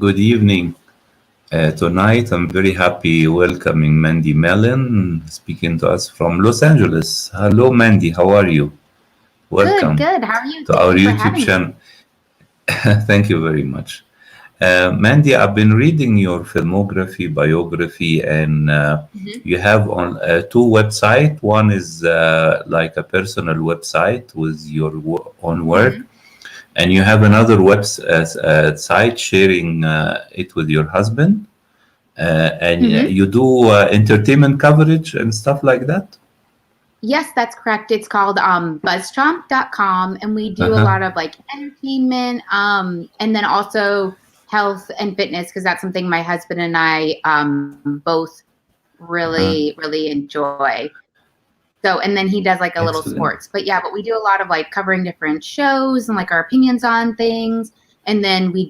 good evening. Tonight, I'm very happy welcoming Mandi Mellen speaking to us from Los Angeles. Hello, Mandi. How are you? Good, Welcome good. How are you? to Thank our you for YouTube having me. channel. Thank you very much. Mandi, I've been reading your filmography, biography, and Hmm. you have on two websites. One is like a personal website with your own work, Hmm. and you have another site sharing it with your husband. And Hmm. you do entertainment coverage and stuff like that. Yes, that's correct. It's called buzzchomp.com, and we do a Uh-huh. lot of like entertainment, and then also health and fitness because that's something my husband and I both Uh-huh. really enjoy. So, and then he does like a little sports. Excellent. But yeah, but we do a lot of like covering different shows and like our opinions on things. And then we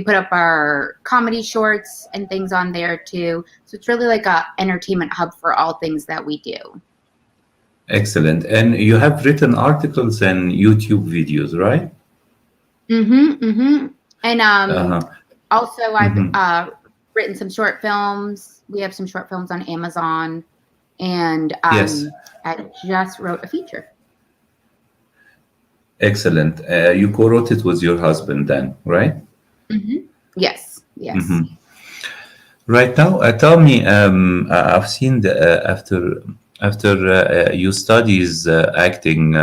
put up our comedy shorts and things on there too. So it's really like a entertainment hub for all things that we do. Excellent. And you have written articles and YouTube videos, right? And Uh-huh. also I've Hmm. written some short films. We have some short films on Amazon, and Yes. I just wrote a feature. Excellent. You co-wrote it with your husband then, right? Yes, yes. Hmm. Right now, tell me, I've seen after you studies acting,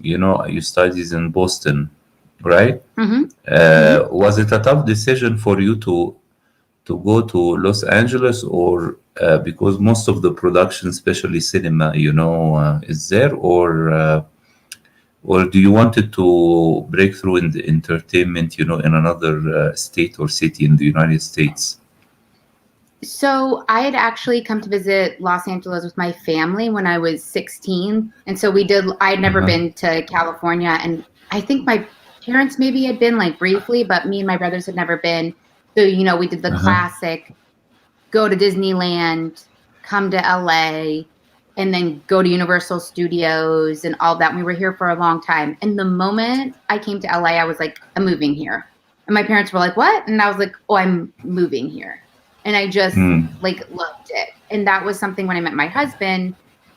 you studies in Boston, right? Hmm. Hmm. Was it a tough decision for you to go to Los Angeles, or because most of the production, especially cinema, is there, or do you wanted to break through in the entertainment, in another state or city in the United States? So I had actually come to visit Los Angeles with my family when I was 16. And so we did, I had never Uh-huh. been to California. And I think my parents maybe had been like briefly, but me and my brothers had never been. So, we did the Uh-huh. classic go to Disneyland, come to LA, and then go to Universal Studios and all that. And we were here for a long time. And the moment I came to LA, I was like, I'm moving here. And my parents were like, what? And I was like, oh, I'm moving here. And I just Mm. like loved it. And that was something when I met my husband.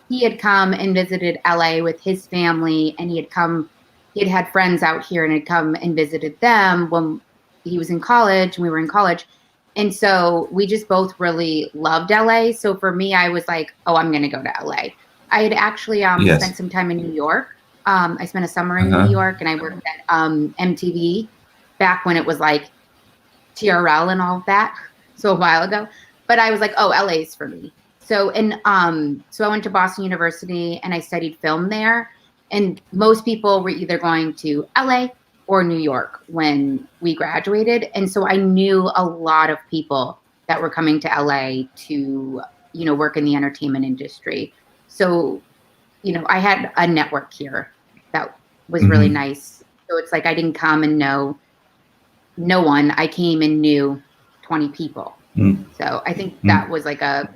He had come and visited LA with his family, and he had had friends out here and had come and visited them when he was in college and we were in college. And so we just both really loved LA. So for me, I was like, oh, I'm going to go to LA. I had actually Yes. spent some time in New York. I spent a summer in New Uh-huh. York, and I worked at MTV back when it was like TRL and all of that. So a while ago. But I was like, oh, LA is for me. So I went to Boston University and I studied film there. And most people were either going to LA or New York when we graduated. And so I knew a lot of people that were coming to LA to, work in the entertainment industry. So, I had a network here that was really Mm-hmm. nice. So it's like I didn't come and know no one. I came and knew 20 people. So I think that was like a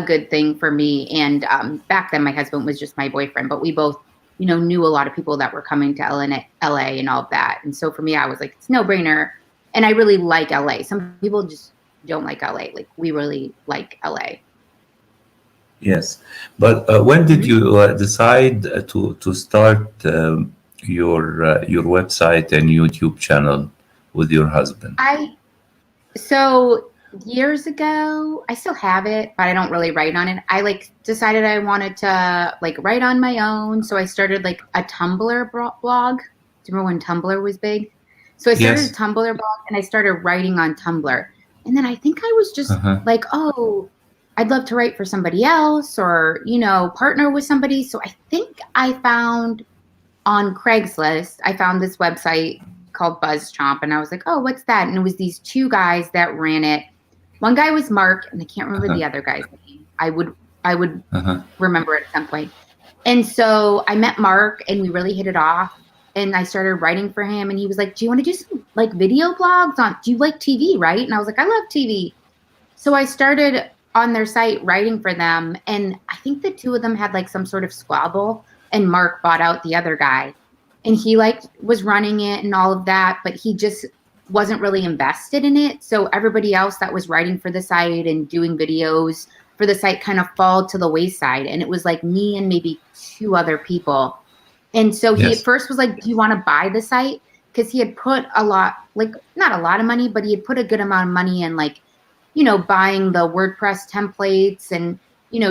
good thing for me. And back then, my husband was just my boyfriend, but we both, knew a lot of people that were coming to LA and all of that. And so for me, I was like, it's no brainer. And I really like LA. Some people just don't like LA. Like we really like LA. Yes. But when did Hmm. you decide to start your website and YouTube channel with your husband? I So years ago, I still have it, but I don't really write on it. I like decided I wanted to like write on my own, so I started like a Tumblr blog. Do you remember when Tumblr was big? So I started a Yes. Tumblr blog and I started writing on Tumblr. And then I think I was just Uh-huh. like, oh, I'd love to write for somebody else or, partner with somebody. So I think I found on Craigslist, I found this website called BuzzChomp, and I was like, "Oh, what's that?" And it was these two guys that ran it. One guy was Mark, and I can't remember Uh-huh. the other guy's name. I would Uh-huh. remember it at some point. And so I met Mark, and we really hit it off. And I started writing for him, and he was like, "Do you want to do some like video blogs on? Do you like TV, right?" And I was like, "I love TV." So I started on their site writing for them, and I think the two of them had like some sort of squabble, and Mark bought out the other guy. And he like was running it and all of that, but he just wasn't really invested in it. So everybody else that was writing for the site and doing videos for the site kind of fall to the wayside. And it was like me and maybe 2 other people. And so he at Yes. first was like, do you want to buy the site? Because he had put a lot, like not a lot of money, but he had put a good amount of money in, like, buying the WordPress templates and,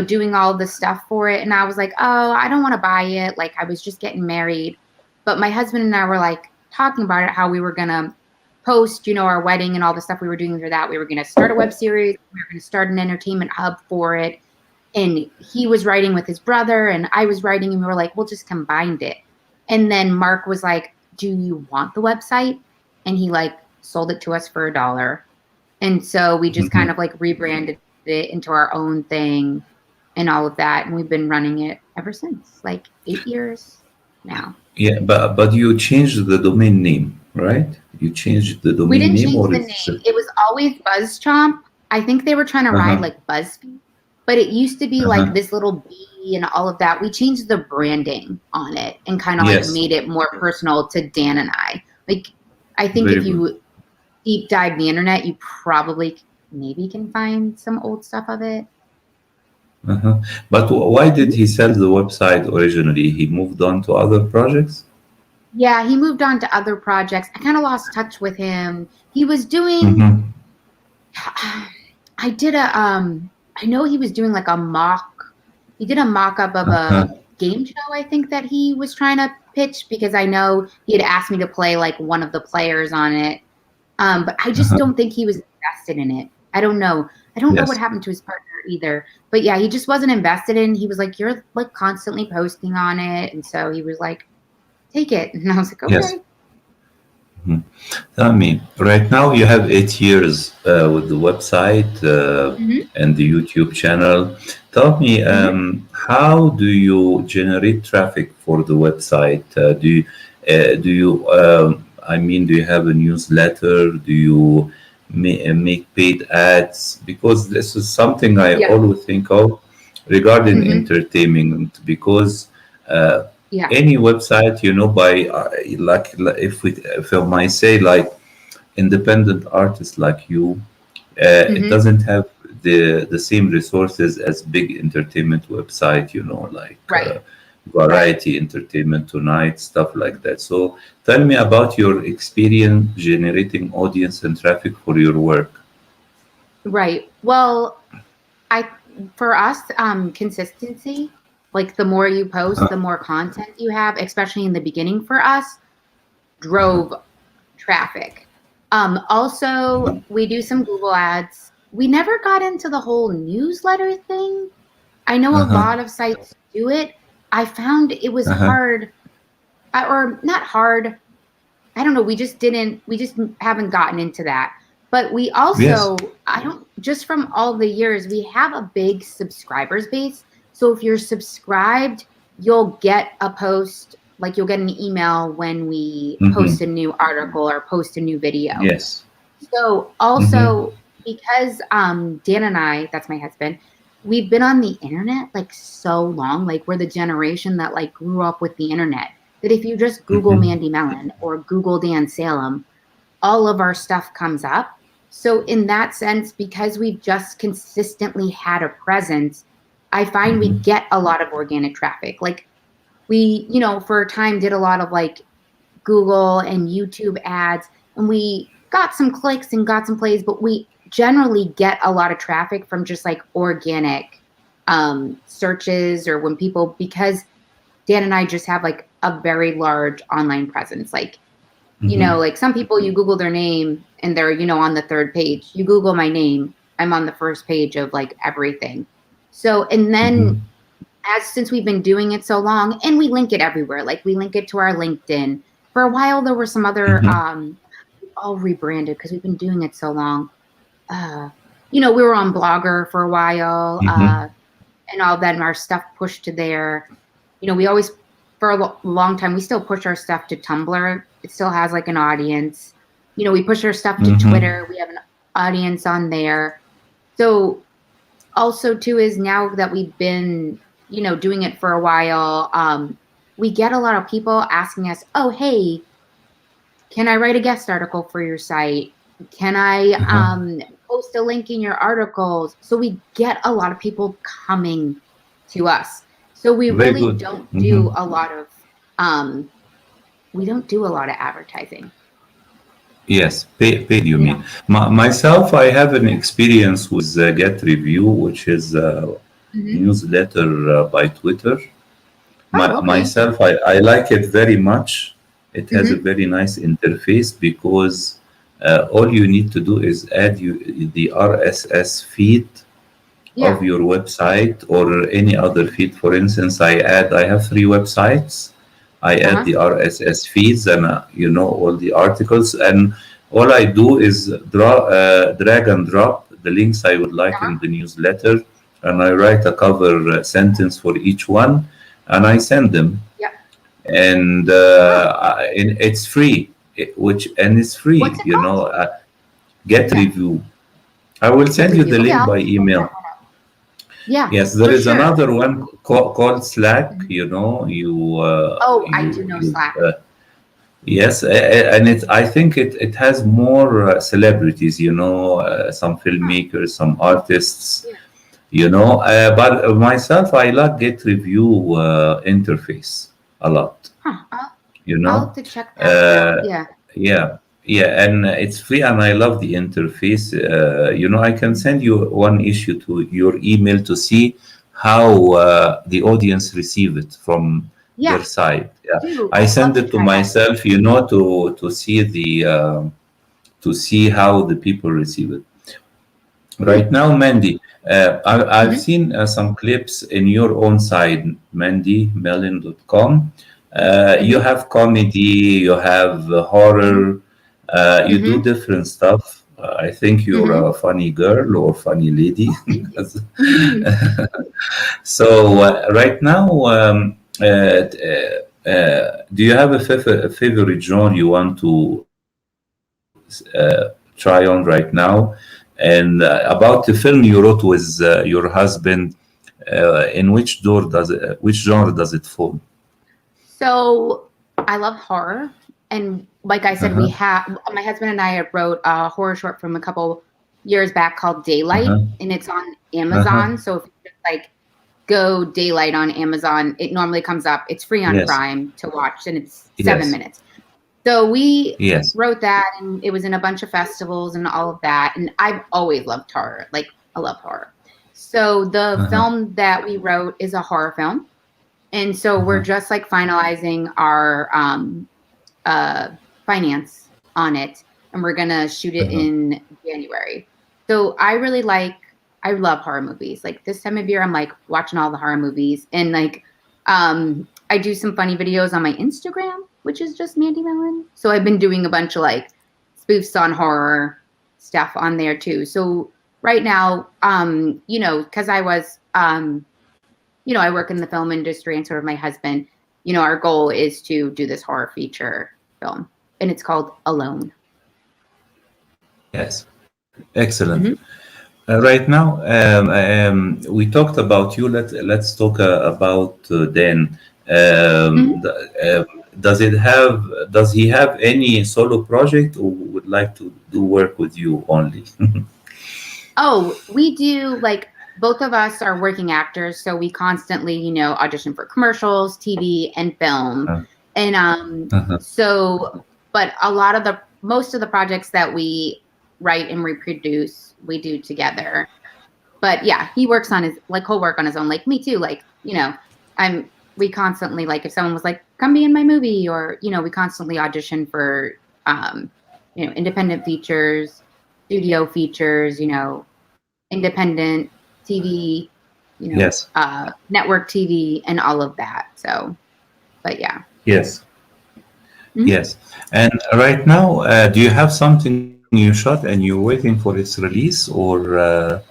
doing all the stuff for it. And I was like, oh, I don't want to buy it. Like, I was just getting married. But my husband and I were like talking about it, how we were going to post, our wedding and all the stuff we were doing for that. We were going to start a web series. We were going to start an entertainment hub for it. And he was writing with his brother and I was writing, and we were like, we'll just combine it. And then Mark was like, do you want the website? And he like sold it to us for $1. And so we just kind of like rebranded it into our own thing and all of that. And we've been running it ever since, like 8 years now. Yeah, but you changed the domain name, right? You changed the We domain didn't name, change or the it's name. It was always BuzzChomp. I think they were trying to ride like BuzzFeed, but it used to be like this little B and all of that. We changed the branding on it and kind of like yes, made it more personal to Dan and I. Like, I think very if good. you deep dive the internet, you probably maybe can find some old stuff of it. But why did he sell the website originally? He moved on to other projects? Yeah, he moved on to other projects. I kind of lost touch with him. He was doing Mm-hmm. I did I know he was doing like he did a mock-up of a game show, I think, that he was trying to pitch, because I know he had asked me to play like one of the players on it. But I just don't think he was invested in it. I don't know. I don't know what Yes, happened to his partner either. But yeah, he just wasn't invested in. He was like, you're like constantly posting on it. And so he was like, take it. And I was like, yes. okay. I mean, right now you have 8 years with the website Mm-hmm. and the YouTube channel. Tell me, Mm-hmm. how do you generate traffic for the website? I mean, do you have a newsletter? Do you make paid ads? Because this is something I Yeah. always think of regarding Mm-hmm. entertainment, because uh, Yeah. any website, by like if I might say, like independent artists like you, it Mm-hmm. doesn't have the same resources as big entertainment website, like Right. Right. Variety Entertainment Tonight, stuff like that. So tell me about your experience generating audience and traffic for your work. Right. Well, I for us, consistency, like the more you post, the more content you have, especially in the beginning for us, drove traffic. Also, we do some Google ads. We never got into the whole newsletter thing. I know a Uh-huh. lot of sites do it. I found it was Uh-huh. hard, or not hard. I don't know. We just haven't gotten into that. But we Yes. also, I don't, just from all the years, we have a big subscribers base. So if you're subscribed, you'll get a post, like you'll get an email when we Mm-hmm. post a new article or post a new video. Yes. So Mm-hmm. also, because Dan and I, that's my husband, we've been on the internet like so long, like we're the generation that like grew up with the internet. That if you just Google Mm-hmm. Mandi Mellen or Google Dan Salem, all of our stuff comes up. So in that sense, because we've just consistently had a presence, I find we Mm-hmm. get a lot of organic traffic. Like we, for a time did a lot of like Google and YouTube ads, and we got some clicks and got some plays, but we generally get a lot of traffic from just like organic searches, or when people, because Dan and I just have like a very large online presence. Like, Mm-hmm. like some people, you Google their name and they're, on the 3rd page. You Google my name, I'm on the 1st page of like everything. So, and Mm-hmm. then since we've been doing it so long, and we link it everywhere, like we link it to our LinkedIn. For a while, there were some other, Mm-hmm. all rebranded because we've been doing it so long. We were on Blogger for a while, Mm-hmm. and all that, and our stuff pushed to there. We always, for a long time, we still push our stuff to Tumblr. It still has like an audience. We push our stuff to Mm-hmm. Twitter. We have an audience on there. So also too is now that we've been, doing it for a while, we get a lot of people asking us, oh, hey, can I write a guest article for your site? Can I post a link in your articles? So we get a lot of people coming to us. So we Very really good. don't do a lot of advertising. Yes, paid you Yeah. mean. Myself, I have an experience with Get Review, which is a newsletter by Twitter. Oh, okay. Myself, I like it very much. It has a very nice interface because all you need to do is add the RSS feed Yeah. of your website or any other feed. For instance, I have 3 websites. I add the RSS feeds and all the articles, and all I do is drag and drop the links I would like in the newsletter, and I write a cover sentence for each one, and I send them. Yep. And it's free, it's free. What's it called? Get Review. I will send you the Okay, link I'll by check email. that one out. Yeah. Yes, there for is sure. another one called Slack. I do know Slack. Yes, and I think it has more celebrities. Some filmmakers, some artists. But myself, I like Get Review interface a lot. I'll have to check that out. Yeah. Yeah, and it's free, and I love the interface. I can send you one issue to your email to see how the audience receive it from their side. Yeah, Dude, I send it to try that. myself, to see to see how the people receive it. Right now, Mandy, I've seen some clips in your own site, mandimellen.com. You have comedy, you have horror, you do different stuff. I think you're a funny girl or funny lady. So right now, do you have a favorite genre you want to try on right now? And about the film you wrote with your husband, in which genre does it fall? So I love horror. And like I said, my husband and I wrote a horror short film a couple years back called Daylight, and it's on Amazon. So if you just go Daylight on Amazon, it normally comes up. It's free on Prime to watch, and it's 7 minutes. So we wrote that, and it was in a bunch of festivals and all of that. And I've always loved horror. I love horror. So the film that we wrote is a horror film. And so we're just finalizing our finance on it, and we're going to shoot it in January. So I love horror movies. This time of year, I'm watching all the horror movies, and I do some funny videos on my Instagram, which is just Mandi Mellen. So I've been doing a bunch of spoofs on horror stuff on there too. So right now, because I was, I work in the film industry, and sort of my husband, our goal is to do this horror feature film, and it's called Alone. Yes, excellent. Right now, we talked about you. Let's talk about Dan. Does he have any solo project, or would like to do work with you only? Oh, we do. Both of us are working actors, so we constantly, audition for commercials, TV, and film. And but most of the projects that we write and reproduce, we do together. But yeah, he works on he'll work on his own, me too. We constantly, if someone was come be in my movie, or, we constantly audition for, independent features, studio features, independent TV, network TV, and all of that. So, but yeah. Yes. Yes. And right now, do you have something you shot and you're waiting for its release, or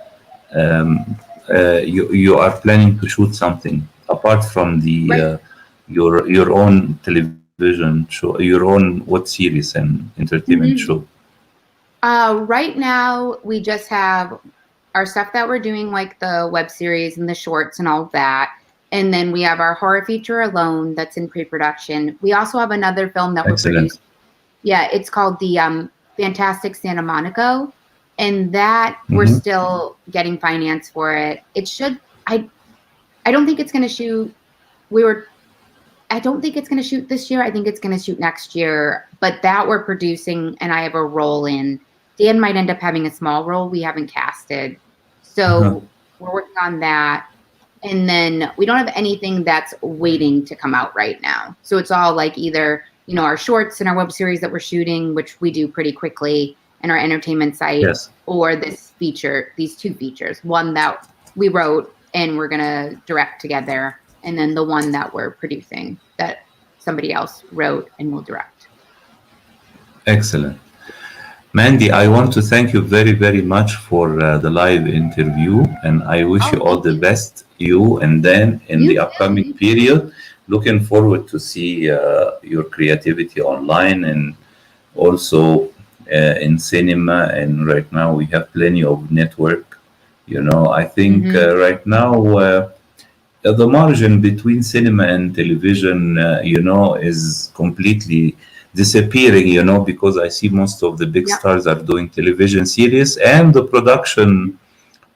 you are planning to shoot something apart from the your own television show, your own web series and entertainment show? Right now, we just have our stuff that we're doing, the web series and the shorts and all of that. And then we have our horror feature Alone that's in pre-production. We also have another film that we're producing. Yeah, it's called the Fantastic Santa Monica, and that we're Mm-hmm. still getting finance for it. It should. I don't think it's going to shoot. I don't think it's going to shoot this year. I think it's going to shoot next year. But that we're producing, and I have a role in. Dan might end up having a small role. We haven't casted, Uh-huh. so we're working on that. And then we don't have anything that's waiting to come out right now. So it's all like either, our shorts and our web series that we're shooting, which we do pretty quickly, and our entertainment site, Yes. or these two features, one that we wrote and we're going to direct together, and then the one that we're producing that somebody else wrote and will direct. Excellent. Mandi, I want to thank you very, very much for the live interview, and I wish you all the best, you and Dan, in the upcoming period. Looking forward to see your creativity online and also in cinema. And right now we have plenty of network. I think right now the margin between cinema and television, is completely disappearing, because I see most of the big stars are doing television series, and the production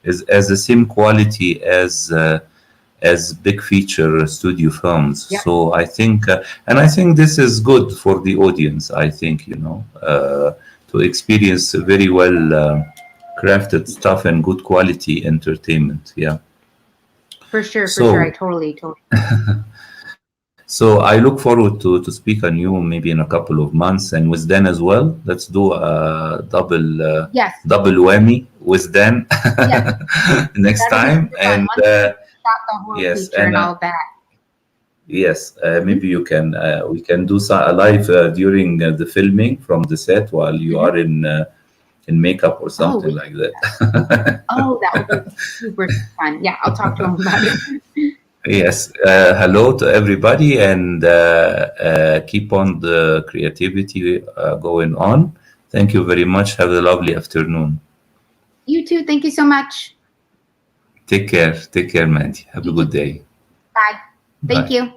is as the same quality as big feature studio films. So I think, and I think this is good for the audience. I think, to experience very well crafted stuff and good quality entertainment. Yeah. For sure. I totally. So I look forward to speak on you maybe in a couple of months, and with Dan as well. Let's do a double whammy with Dan next time. And yes, and all that. Yes, maybe you can. We can do a live during the filming from the set while you are in makeup or something like that. That would be super fun. Yeah, I'll talk to him about it. Yes. Hello to everybody, and keep on the creativity going on. Thank you very much. Have a lovely afternoon. You too. Thank you so much. Take care. Take care, Mandi. Have a good day. Bye. Thank you.